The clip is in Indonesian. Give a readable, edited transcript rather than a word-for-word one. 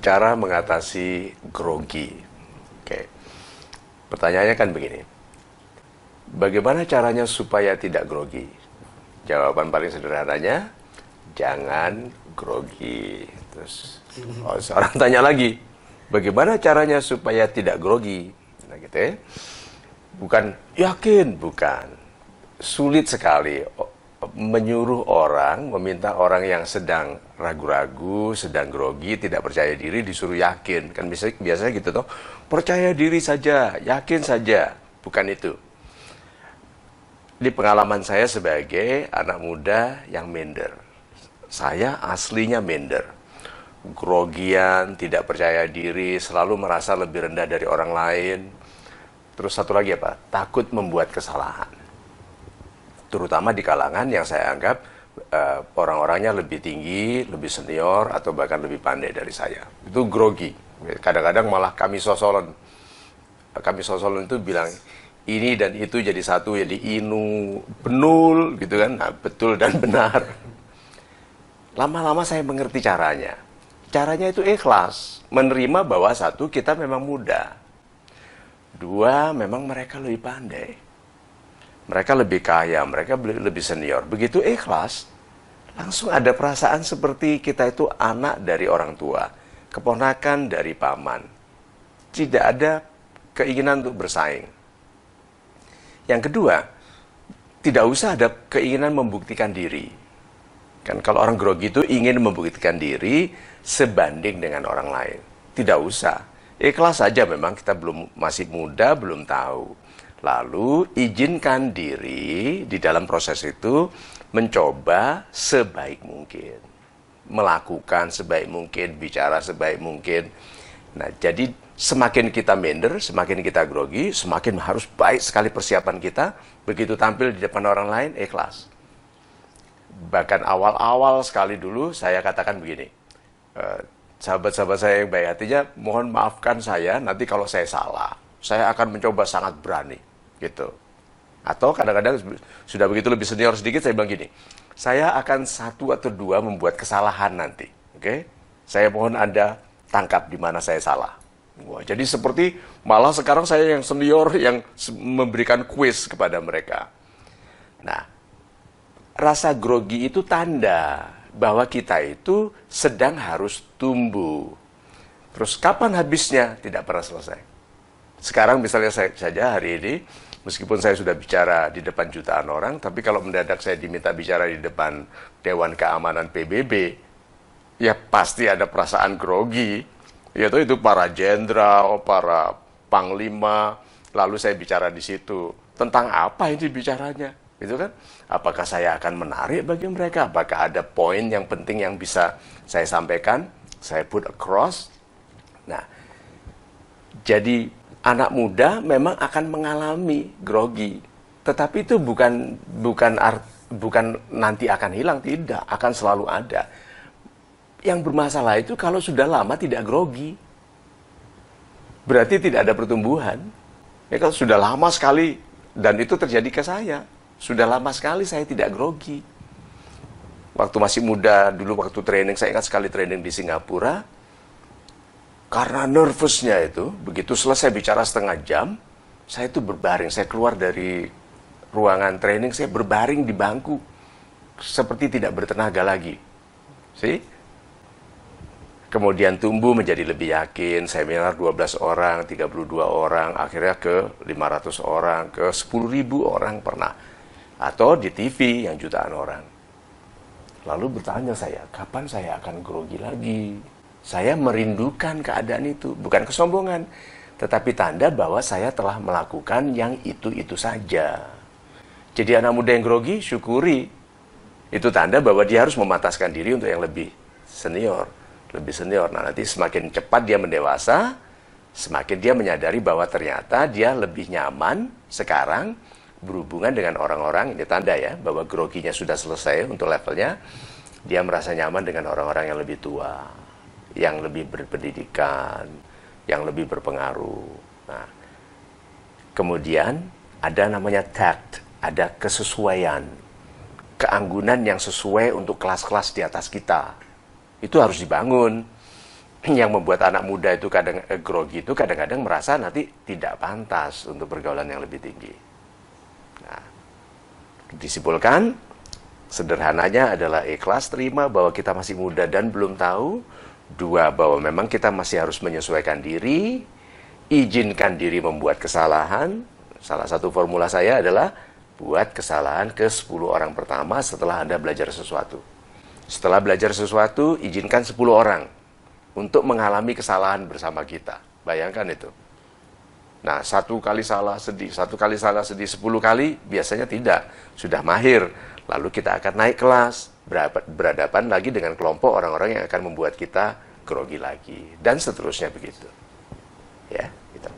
Cara mengatasi grogi. Oke. Pertanyaannya kan begini. Bagaimana caranya supaya tidak grogi? Jawaban paling sederhananya, jangan grogi. Terus seorang tanya lagi, bagaimana caranya supaya tidak grogi? Nah gitu ya. Bukan yakin, bukan. Sulit sekali menyuruh orang, meminta orang yang sedang ragu-ragu, sedang grogi, tidak percaya diri, disuruh yakin. Kan biasanya gitu toh, percaya diri saja, yakin saja. Bukan itu. Di pengalaman saya sebagai anak muda yang minder. Saya aslinya minder. Grogian, tidak percaya diri, selalu merasa lebih rendah dari orang lain. Terus satu lagi apa? Takut membuat kesalahan. Terutama di kalangan yang saya anggap orang-orangnya lebih tinggi, lebih senior, atau bahkan lebih pandai dari saya. Itu grogi. Kadang-kadang malah kami sosolan. Kami sosolan itu bilang, ini dan itu jadi satu, jadi inu, benul, gitu kan. Nah, betul dan benar. Lama-lama saya mengerti caranya. Caranya itu ikhlas. Menerima bahwa satu, kita memang muda. Dua, memang mereka lebih pandai. Mereka lebih kaya, mereka lebih senior. Begitu ikhlas, langsung ada perasaan seperti kita itu anak dari orang tua, keponakan dari paman. Tidak ada keinginan untuk bersaing. Yang kedua, tidak usah ada keinginan membuktikan diri. Kan kalau orang grogi itu ingin membuktikan diri sebanding dengan orang lain. Tidak usah. Ikhlas saja, memang kita masih muda, belum tahu. Lalu izinkan diri di dalam proses itu mencoba sebaik mungkin. Melakukan sebaik mungkin, bicara sebaik mungkin. Nah, jadi semakin kita minder, semakin kita grogi, semakin harus baik sekali persiapan kita. Begitu tampil di depan orang lain, ikhlas. Bahkan awal-awal sekali dulu saya katakan begini, sahabat-sahabat saya yang baik hatinya, mohon maafkan saya nanti kalau saya salah. Saya akan mencoba sangat berani. Gitu. Atau kadang-kadang sudah begitu lebih senior sedikit, saya bilang gini, saya akan satu atau dua membuat kesalahan nanti. Oke? Saya mohon Anda tangkap di mana saya salah. Wah, jadi seperti malah sekarang saya yang senior yang memberikan kuis kepada mereka. Nah, rasa grogi itu tanda bahwa kita itu sedang harus tumbuh. Terus kapan habisnya? Tidak pernah selesai. Sekarang misalnya saja hari ini, meskipun saya sudah bicara di depan jutaan orang, tapi kalau mendadak saya diminta bicara di depan Dewan Keamanan PBB, ya pasti ada perasaan grogi. Yaitu itu para jenderal, para panglima, lalu saya bicara di situ. Tentang apa ini bicaranya? Itu kan? Apakah saya akan menarik bagi mereka? Apakah ada poin yang penting yang bisa saya sampaikan? Saya put across? Nah, jadi anak muda memang akan mengalami grogi. Tetapi itu bukan nanti akan hilang, tidak. Akan selalu ada. Yang bermasalah itu kalau sudah lama tidak grogi. Berarti tidak ada pertumbuhan. Ya, kalau sudah lama sekali, dan itu terjadi ke saya. Sudah lama sekali saya tidak grogi. Waktu masih muda, dulu waktu training, saya ingat sekali training di Singapura. Karena nervousnya itu, begitu selesai bicara setengah jam, saya itu berbaring. Saya keluar dari ruangan training, saya berbaring di bangku. Seperti tidak bertenaga lagi. See? Kemudian tumbuh menjadi lebih yakin, seminar 12 orang, 32 orang, akhirnya ke 500 orang, ke 10.000 orang pernah. Atau di TV yang jutaan orang. Lalu bertanya saya, kapan saya akan grogi lagi? Saya merindukan keadaan itu, bukan kesombongan, tetapi tanda bahwa saya telah melakukan yang itu-itu saja. Jadi anak muda yang grogi, syukuri. Itu tanda bahwa dia harus memataskan diri untuk yang lebih senior. Lebih senior. Nah, nanti semakin cepat dia mendewasa, semakin dia menyadari bahwa ternyata dia lebih nyaman sekarang berhubungan dengan orang-orang, ini tanda ya, bahwa groginya sudah selesai untuk levelnya, dia merasa nyaman dengan orang-orang yang lebih tua, yang lebih berpendidikan, yang lebih berpengaruh. Nah, kemudian ada namanya tact, ada kesesuaian, keanggunan yang sesuai untuk kelas-kelas di atas kita. Itu harus dibangun. yang membuat anak muda itu kadang grogi itu kadang-kadang merasa nanti tidak pantas untuk pergaulan yang lebih tinggi. Nah, disimpulkan, sederhananya adalah ikhlas terima bahwa kita masih muda dan belum tahu. Dua, bahwa memang kita masih harus menyesuaikan diri, izinkan diri membuat kesalahan. Salah satu formula saya adalah buat kesalahan ke 10 orang pertama setelah Anda belajar sesuatu. Setelah belajar sesuatu, izinkan 10 orang untuk mengalami kesalahan bersama kita. Bayangkan itu. Nah, satu kali salah sedih 10 kali, biasanya tidak. Sudah mahir. Lalu kita akan naik kelas, berhadapan lagi dengan kelompok orang-orang yang akan membuat kita grogi lagi. Dan seterusnya begitu. Ya, gitu.